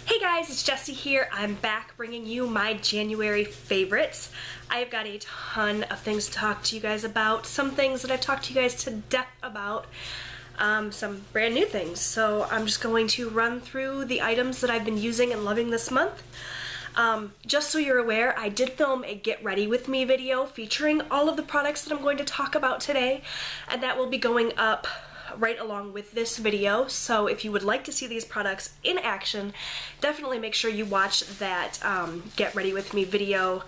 Hey guys, it's Jessie here. I'm back bringing you my January favorites. I've got a ton of things to talk to you guys about, some things that I've talked to you guys to death about, some brand new things. So I'm just going to run through the items that I've been using and loving this month. Just so you're aware, I did film a Get Ready With Me video featuring all of the products that I'm going to talk about today, and that will be going up right along with this video. So if you would like to see these products in action, definitely make sure you watch that Get Ready With Me video.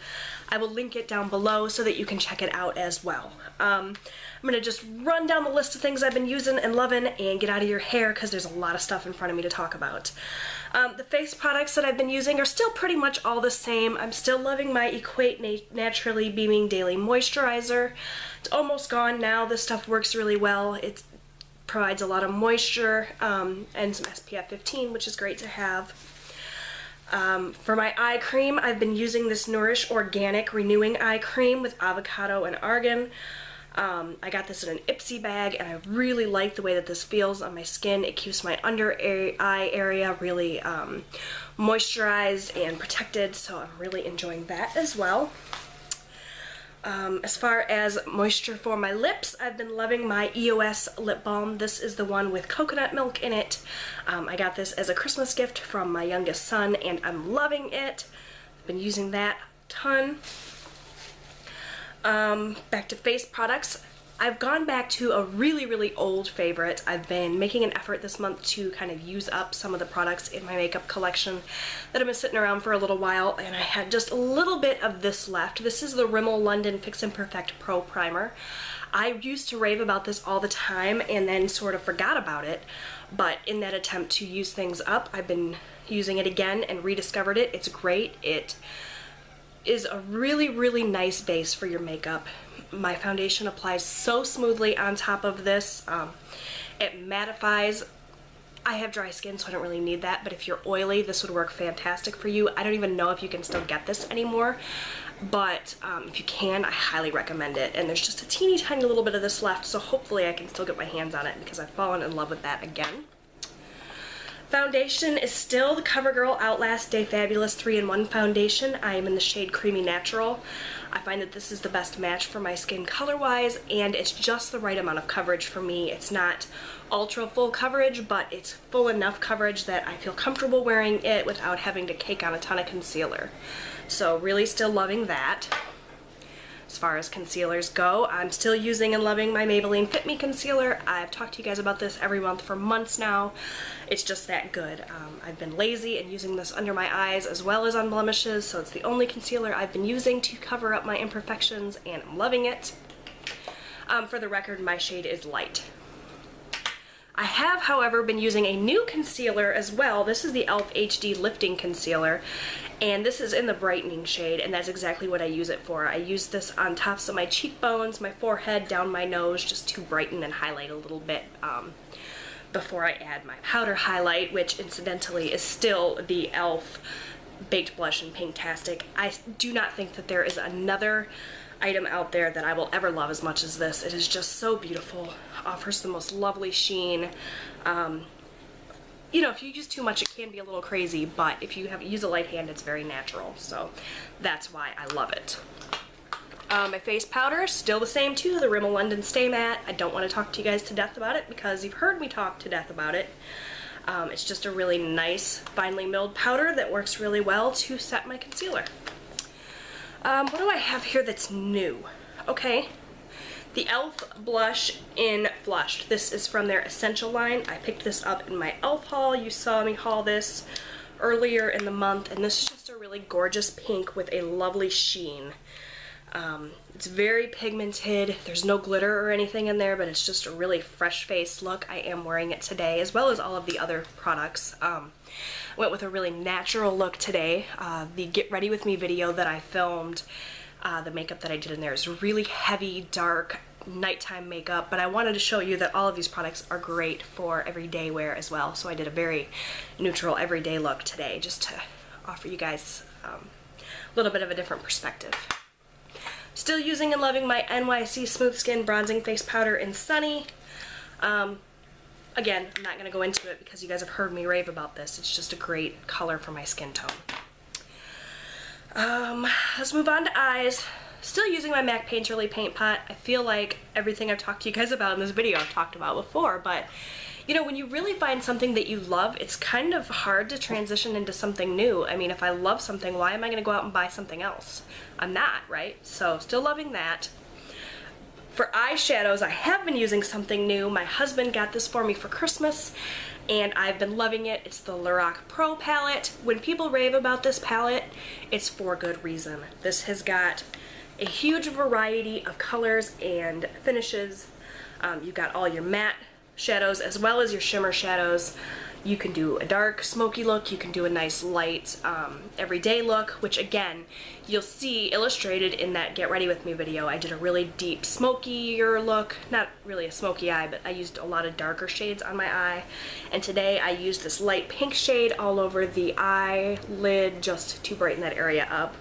I will link it down below so that you can check it out as well. I'm gonna just run down the list of things I've been using and loving and get out of your hair because there's a lot of stuff in front of me to talk about. The face products that I've been using are still pretty much all the same. I'm still loving my Equate Naturally Beaming Daily Moisturizer. It's almost gone now. This stuff works really well. It provides a lot of moisture and some SPF 15, which is great to have. For my eye cream, I've been using this Nourish Organic Renewing Eye Cream with avocado and argan. I got this in an Ipsy bag, and I really like the way that this feels on my skin. It keeps my under eye area really moisturized and protected, so I'm really enjoying that as well. As far as moisture for my lips, I've been loving my EOS lip balm. This is the one with coconut milk in it. I got this as a Christmas gift from my youngest son, and I'm loving it. I've been using that a ton. Back to face products. I've gone back to a really old favorite. I've been making an effort this month to kind of use up some of the products in my makeup collection that have been sitting around for a little while, and I had just a little bit of this left. This is the Rimmel London Fix and Perfect Pro Primer. I used to rave about this all the time and then sort of forgot about it, but in that attempt to use things up, I've been using it again and rediscovered it. It's great. It is a really nice base for your makeup. My foundation applies so smoothly on top of this. It mattifies. I have dry skin, so I don't really need that, but if you're oily, this would work fantastic for you. I don't even know if you can still get this anymore, but if you can, I highly recommend it. And there's just a teeny tiny little bit of this left, so hopefully I can still get my hands on it because I've fallen in love with that again. Foundation is still the CoverGirl Outlast Stay Fabulous 3-in-1 foundation. I am in the shade Creamy Natural. I find that this is the best match for my skin color-wise, and it's just the right amount of coverage for me. It's not ultra full coverage, but it's full enough coverage that I feel comfortable wearing it without having to cake on a ton of concealer. So really still loving that. As far as concealers go, I'm still using and loving my Maybelline Fit Me concealer. I've talked to you guys about this every month for months now. It's just that good. I've been lazy and using this under my eyes as well as on blemishes, so it's the only concealer I've been using to cover up my imperfections, and I'm loving it. For the record, my shade is light. I have, however, been using a new concealer as well. This is the e.l.f. HD Lifting Concealer, and this is in the brightening shade, and that's exactly what I use it for. I use this on tops of my cheekbones, my forehead, down my nose, just to brighten and highlight a little bit before I add my powder highlight, which incidentally is still the e.l.f. Baked Blush in Pinktastic. I do not think that there is another item out there that I will ever love as much as this. It is just so beautiful. Offers the most lovely sheen. You know, if you use too much, it can be a little crazy, but if you use a light hand, it's very natural. So that's why I love it. My face powder, still the same too, the Rimmel London Stay Matte. I don't want to talk to you guys to death about it because you've heard me talk to death about it. It's just a really nice, finely milled powder that works really well to set my concealer. What do I have here that's new? Okay, the e.l.f. blush in Flushed. This is from their Essential line. I picked this up in my e.l.f. haul. You saw me haul this earlier in the month, and this is just a really gorgeous pink with a lovely sheen. It's very pigmented. There's no glitter or anything in there, but it's just a really fresh face look. I am wearing it today, as well as all of the other products. Went with a really natural look today. The Get Ready With Me video that I filmed, the makeup that I did in there is really heavy, dark, nighttime makeup, but I wanted to show you that all of these products are great for everyday wear as well. So I did a very neutral everyday look today just to offer you guys a little bit of a different perspective. Still using and loving my NYC Smooth Skin Bronzing Face Powder in Sunny. again, I'm not going to go into it because you guys have heard me rave about this. It's just a great color for my skin tone. Let's move on to eyes. Still using my MAC Painterly paint pot. I feel like everything I've talked to you guys about in this video I've talked about before, but you know, when you really find something that you love, it's kind of hard to transition into something new. I mean, if I love something, why am I going to go out and buy something else? I'm not, right? So still loving that. For eyeshadows, I have been using something new. My husband got this for me for Christmas, and I've been loving it. It's the Lorac Pro palette. When people rave about this palette, it's for good reason. This has got a huge variety of colors and finishes. You've got all your matte shadows as well as your shimmer shadows. You can do a dark smoky look, you can do a nice light everyday look, which again you'll see illustrated in that Get Ready With Me video. I did a really deep smokier look, not really a smoky eye, but I used a lot of darker shades on my eye, and today I used this light pink shade all over the eyelid just to brighten that area up.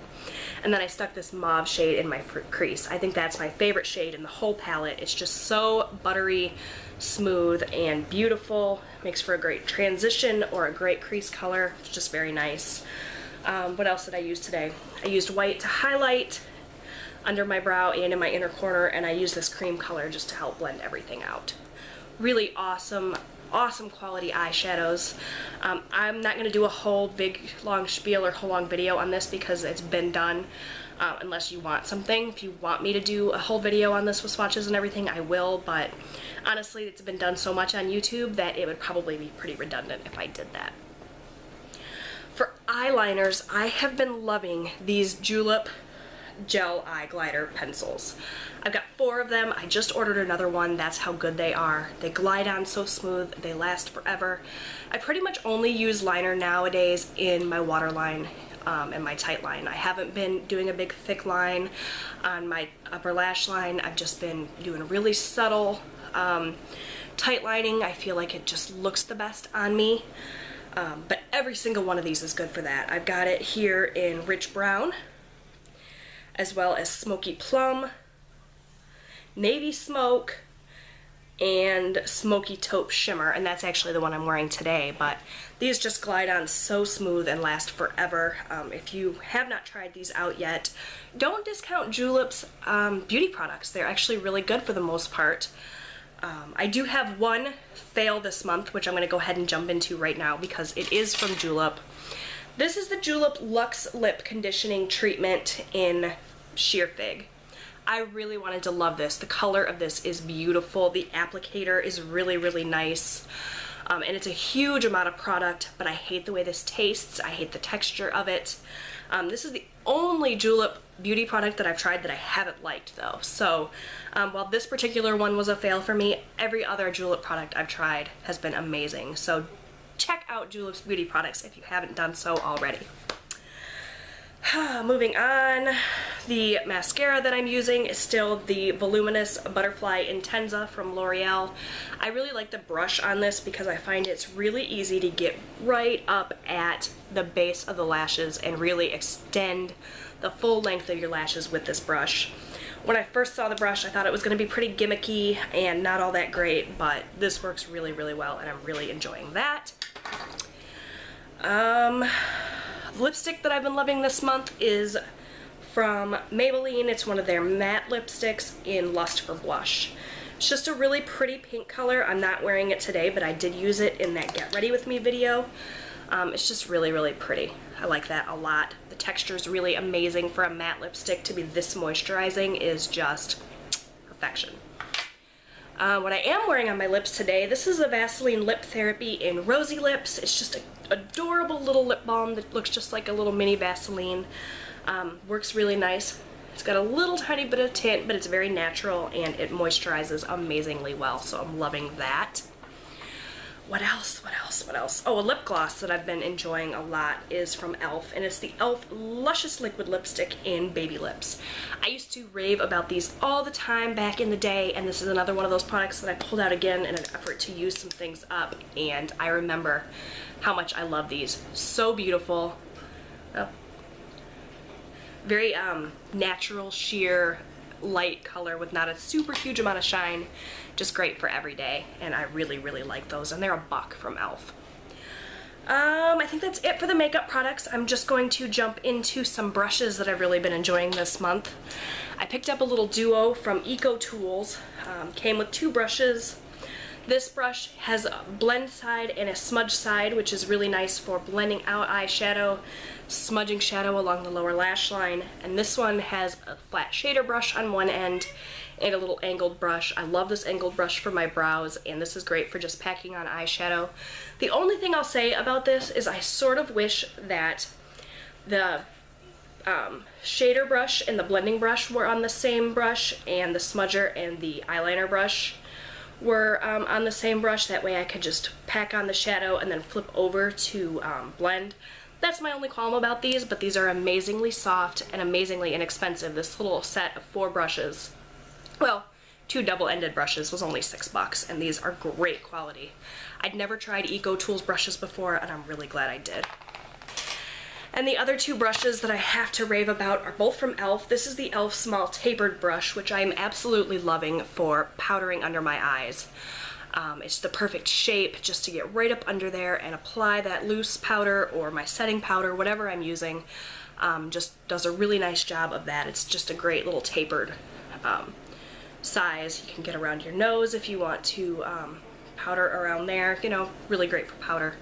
And then I stuck this mauve shade in my crease. I think that's my favorite shade in the whole palette. It's just so buttery, smooth, and beautiful. Makes for a great transition or a great crease color. It's just very nice. What else did I use today? I used white to highlight under my brow and in my inner corner, and I used this cream color just to help blend everything out. Really awesome quality eyeshadows. I'm not going to do a whole big long spiel or whole long video on this because it's been done, unless you want something. If you want me to do a whole video on this with swatches and everything, I will, but honestly it's been done so much on YouTube that it would probably be pretty redundant if I did that. For eyeliners, I have been loving these Julep gel eye glider pencils. I've got 4 of them. I just ordered another one. That's how good they are. They glide on so smooth. They last forever. I pretty much only use liner nowadays in my waterline and my tight line. I haven't been doing a big thick line on my upper lash line. I've just been doing a really subtle tight lining. I feel like it just looks the best on me. But every single one of these is good for that. I've got it here in Rich Brown, as well as Smoky Plum, Navy Smoke, and Smoky Taupe Shimmer, and that's actually the one I'm wearing today, but these just glide on so smooth and last forever. If you have not tried these out yet, don't discount Julep's beauty products. They're actually really good for the most part. I do have one fail this month, which I'm going to go ahead and jump into right now because it is from Julep. This is the Julep Luxe Lip Conditioning Treatment in Sheer Fig. I really wanted to love this. The color of this is beautiful. The applicator is really, really nice. And it's a huge amount of product, but I hate the way this tastes. I hate the texture of it. This is the only Julep beauty product that I've tried that I haven't liked though. So while this particular one was a fail for me, every other Julep product I've tried has been amazing. So check out Julep's beauty products if you haven't done so already. Moving on, the mascara that I'm using is still the Voluminous Butterfly Intenza from L'Oreal. I really like the brush on this because I find it's really easy to get right up at the base of the lashes and really extend the full length of your lashes with this brush. When I first saw the brush, I thought it was going to be pretty gimmicky and not all that great, but this works really, really well, and I'm really enjoying that. The lipstick that I've been loving this month is from Maybelline. It's one of their matte lipsticks in Lust for Blush. It's just a really pretty pink color. I'm not wearing it today, but I did use it in that Get Ready With Me video. It's just really, really pretty. I like that a lot. The texture is really amazing for a matte lipstick to be this moisturizing is just perfection. What I am wearing on my lips today, this is a Vaseline Lip Therapy in Rosy Lips. It's just an adorable little lip balm that looks just like a little mini Vaseline. Works really nice. It's got a little tiny bit of tint, but it's very natural and it moisturizes amazingly well, so I'm loving that. What else? Oh, a lip gloss that I've been enjoying a lot is from e.l.f. and it's the e.l.f. Luscious Liquid Lipstick in Baby Lips. I used to rave about these all the time back in the day, and this is another one of those products that I pulled out again in an effort to use some things up, and I remember how much I love these. So beautiful. Oh. Very natural, sheer, light color with not a super huge amount of shine. Just great for every day, and I really, really like those, and they're $1 from e.l.f. I think that's it for the makeup products. I'm just going to jump into some brushes that I've really been enjoying this month. I picked up a little duo from Ecotools. Came with 2 brushes. This brush has a blend side and a smudge side, which is really nice for blending out eyeshadow, smudging shadow along the lower lash line. And this one has a flat shader brush on one end and a little angled brush. I love this angled brush for my brows, and this is great for just packing on eyeshadow. The only thing I'll say about this is I sort of wish that the shader brush and the blending brush were on the same brush, and the smudger and the eyeliner brush were on the same brush. That way I could just pack on the shadow and then flip over to blend. That's my only qualm about these, but these are amazingly soft and amazingly inexpensive. This little set of 4 brushes, well, 2 double-ended brushes, was only $6, and these are great quality. I'd never tried Ecotools brushes before, and I'm really glad I did. And the other 2 brushes that I have to rave about are both from e.l.f. This is the e.l.f. Small Tapered Brush, which I am absolutely loving for powdering under my eyes. It's the perfect shape just to get right up under there and apply that loose powder or my setting powder, whatever I'm using. Just does a really nice job of that. It's just a great little tapered size. You can get around your nose if you want to powder around there, you know, really great for powder.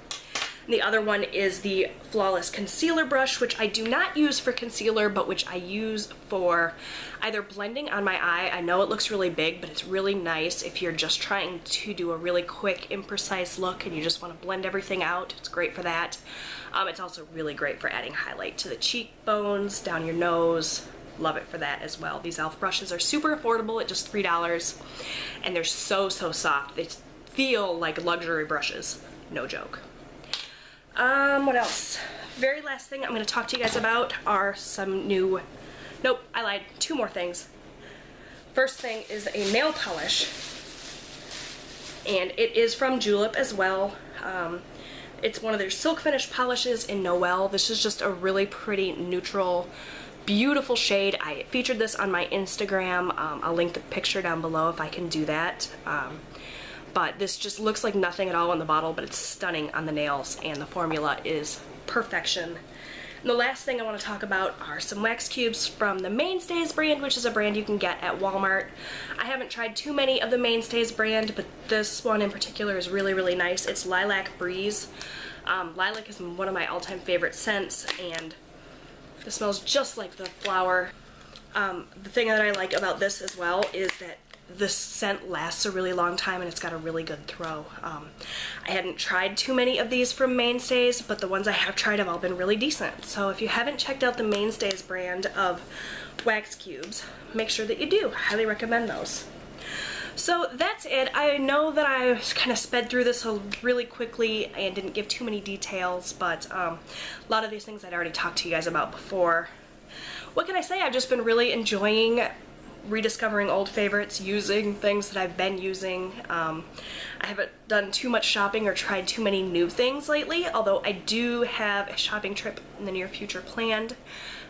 The other one is the Flawless Concealer Brush, which I do not use for concealer, but which I use for either blending on my eye. I know it looks really big, but it's really nice if you're just trying to do a really quick, imprecise look and you just want to blend everything out. It's great for that. It's also really great for adding highlight to the cheekbones, down your nose. Love it for that as well. These e.l.f. brushes are super affordable at just $3, and they're so, so soft. They feel like luxury brushes. No joke. What else? Very last thing I'm going to talk to you guys about are some new, nope, I lied, 2 more things. First thing is a nail polish, and it is from Julep as well. It's one of their silk finish polishes in Noel. This is just a really pretty neutral, beautiful shade. I featured this on my Instagram. I'll link the picture down below if I can do that. But this just looks like nothing at all in the bottle, but it's stunning on the nails, and the formula is perfection. And the last thing I want to talk about are some wax cubes from the Mainstays brand, which is a brand you can get at Walmart. I haven't tried too many of the Mainstays brand, but this one in particular is really, really nice. It's Lilac Breeze. Lilac is one of my all-time favorite scents, and it smells just like the flower. The thing that I like about this as well is that the scent lasts a really long time, and it's got a really good throw. I hadn't tried too many of these from Mainstays, but the ones I have tried have all been really decent. So if you haven't checked out the Mainstays brand of wax cubes, make sure that you do. Highly recommend those. So that's it. I know that I kind of sped through this really quickly and didn't give too many details, but a lot of these things I'd already talked to you guys about before. What can I say? I've just been really enjoying rediscovering old favorites, using things that I've been using. I haven't done too much shopping or tried too many new things lately, although I do have a shopping trip in the near future planned.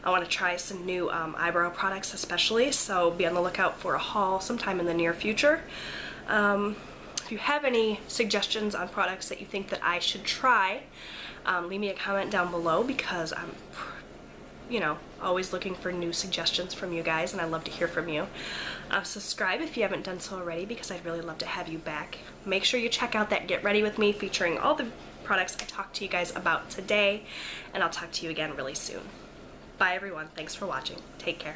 I want to try some new eyebrow products especially, so be on the lookout for a haul sometime in the near future. If you have any suggestions on products that you think that I should try, leave me a comment down below, because I'm always looking for new suggestions from you guys, and I love to hear from you. Subscribe if you haven't done so already, because I'd really love to have you back. Make sure you check out that Get Ready With Me featuring all the products I talked to you guys about today, and I'll talk to you again really soon. Bye everyone, thanks for watching. Take care.